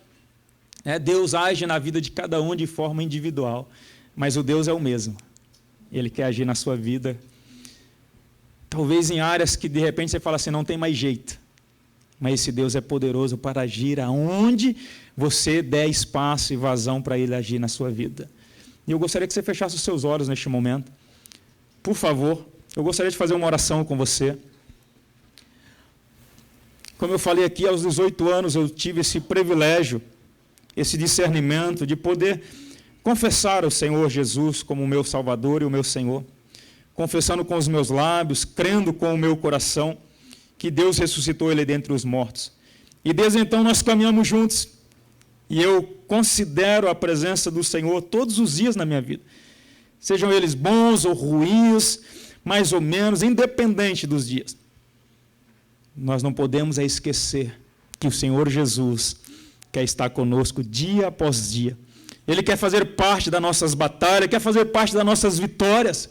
D: Deus age na vida de cada um de forma individual, mas o Deus é o mesmo. Ele quer agir na sua vida. Talvez em áreas que de repente você fala assim, não tem mais jeito. Mas esse Deus é poderoso para agir aonde você der espaço e vazão para Ele agir na sua vida. E eu gostaria que você fechasse os seus olhos neste momento. Por favor, eu gostaria de fazer uma oração com você. Como eu falei aqui, aos 18 anos eu tive esse privilégio, esse discernimento de poder confessar o Senhor Jesus como o meu Salvador e o meu Senhor. Confessando com os meus lábios, crendo com o meu coração, que Deus ressuscitou Ele dentre os mortos. E desde então nós caminhamos juntos, e eu considero a presença do Senhor todos os dias na minha vida. Sejam eles bons ou ruins, mais ou menos, independente dos dias. Nós não podemos esquecer que o Senhor Jesus quer estar conosco dia após dia. Ele quer fazer parte das nossas batalhas, quer fazer parte das nossas vitórias.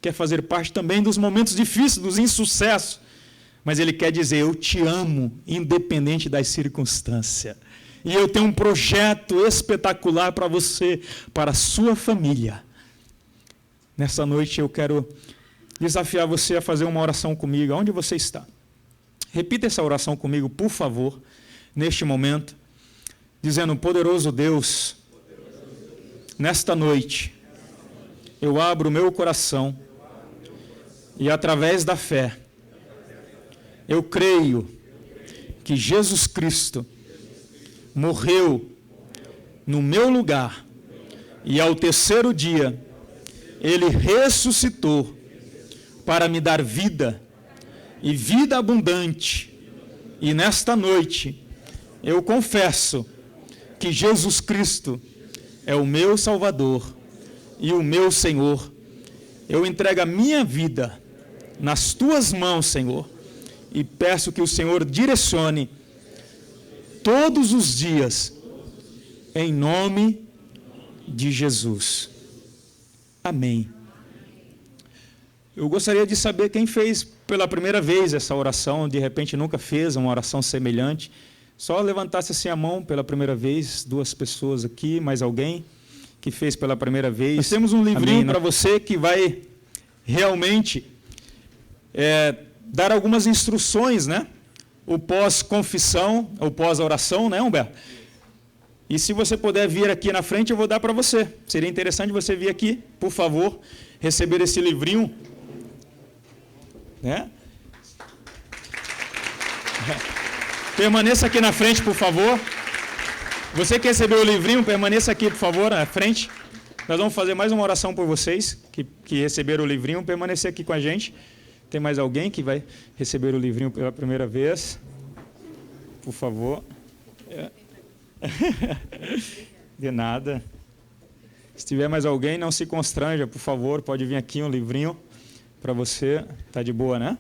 D: quer fazer parte também dos momentos difíceis, dos insucessos, mas Ele quer dizer: eu te amo, independente das circunstâncias. E eu tenho um projeto espetacular para você, para a sua família. Nessa noite eu quero desafiar você a fazer uma oração comigo, onde você está. Repita essa oração comigo, por favor, neste momento, dizendo: poderoso Deus, nesta noite, eu abro o meu coração e, através da fé, eu creio que Jesus Cristo morreu no meu lugar e, ao terceiro dia, Ele ressuscitou para me dar vida e vida abundante. E nesta noite, eu confesso que Jesus Cristo é o meu Salvador e o meu Senhor. Eu entrego a minha vida nas Tuas mãos, Senhor, e peço que o Senhor direcione todos os dias, em nome de Jesus. Amém. Eu gostaria de saber quem fez pela primeira vez essa oração, de repente nunca fez uma oração semelhante. Só levantasse assim a mão pela primeira vez, 2 pessoas aqui, mais alguém que fez pela primeira vez. Nós temos um livrinho para você que vai realmente dar algumas instruções, né? O pós-confissão, o pós-oração, né, Humberto? E se você puder vir aqui na frente, eu vou dar para você. Seria interessante você vir aqui, por favor, receber esse livrinho. Né? Permaneça aqui na frente, por favor. Você que recebeu o livrinho, permaneça aqui, por favor, na frente. Nós vamos fazer mais uma oração por vocês que receberam o livrinho. Permanecer aqui com a gente. Tem mais alguém que vai receber o livrinho pela primeira vez? Por favor. De nada. Se tiver mais alguém, não se constranja, por favor. Pode vir aqui um livrinho para você. Tá de boa, né?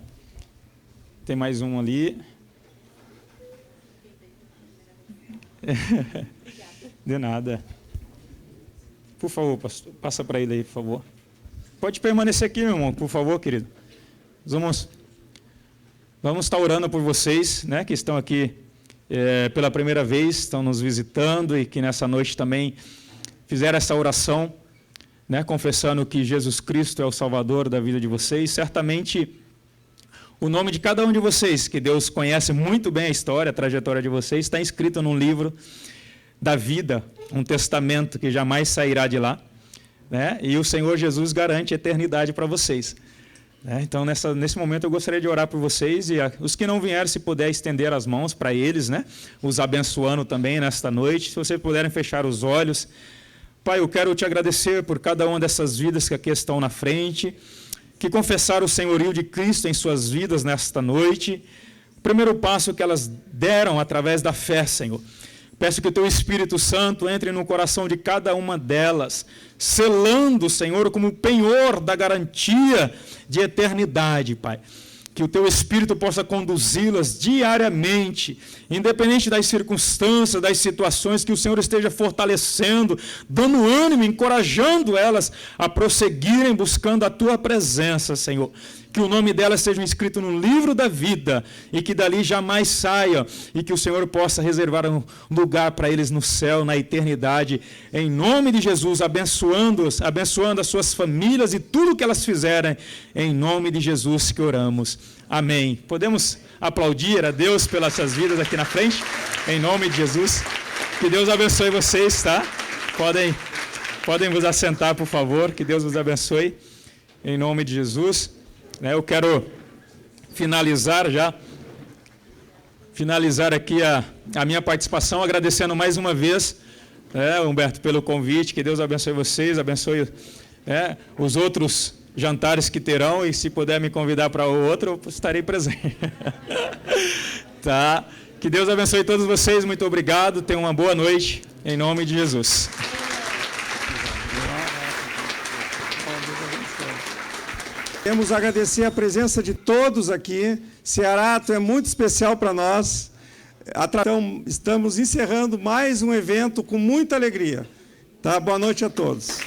D: Tem mais um ali. De nada. Por favor, pastor, passa para ele aí, por favor. Pode permanecer aqui, meu irmão, por favor, querido. Vamos estar orando por vocês, né, que estão aqui pela primeira vez, estão nos visitando e que nessa noite também fizeram essa oração, né, confessando que Jesus Cristo é o Salvador da vida de vocês. Certamente o nome de cada um de vocês, que Deus conhece muito bem a história, a trajetória de vocês, está inscrito num livro da vida, um testamento que jamais sairá de lá, né? E o Senhor Jesus garante a eternidade para vocês. Então, nesse momento, eu gostaria de orar por vocês, e os que não vieram, se puder estender as mãos para eles, né? Os abençoando também nesta noite. Se vocês puderem fechar os olhos. Pai, eu quero te agradecer por cada uma dessas vidas que aqui estão na frente, que confessaram o senhorio de Cristo em suas vidas nesta noite. O primeiro passo que elas deram através da fé, Senhor. Peço que o Teu Espírito Santo entre no coração de cada uma delas, selando, Senhor, como penhor da garantia de eternidade, Pai. Que o Teu Espírito possa conduzi-las diariamente, independente das circunstâncias, das situações, que o Senhor esteja fortalecendo, dando ânimo, encorajando elas a prosseguirem buscando a Tua presença, Senhor. Que o nome delas seja escrito no livro da vida e que dali jamais saia, e que o Senhor possa reservar um lugar para eles no céu, na eternidade, em nome de Jesus, abençoando-os, abençoando as suas famílias e tudo que elas fizerem, em nome de Jesus que oramos. Amém. Podemos aplaudir a Deus pelas suas vidas aqui na frente, em nome de Jesus. Que Deus abençoe vocês, tá? Podem vos assentar, por favor, que Deus vos abençoe, em nome de Jesus. Eu quero finalizar aqui a minha participação, agradecendo mais uma vez, Humberto, pelo convite. Que Deus abençoe vocês, abençoe os outros jantares que terão, e se puder me convidar para o outro, eu estarei presente. Tá? Que Deus abençoe todos vocês, muito obrigado, tenham uma boa noite, em nome de Jesus.
E: Queremos agradecer a presença de todos aqui. Ceará, tu é muito especial para nós. Então, estamos encerrando mais um evento com muita alegria. Tá? Boa noite a todos.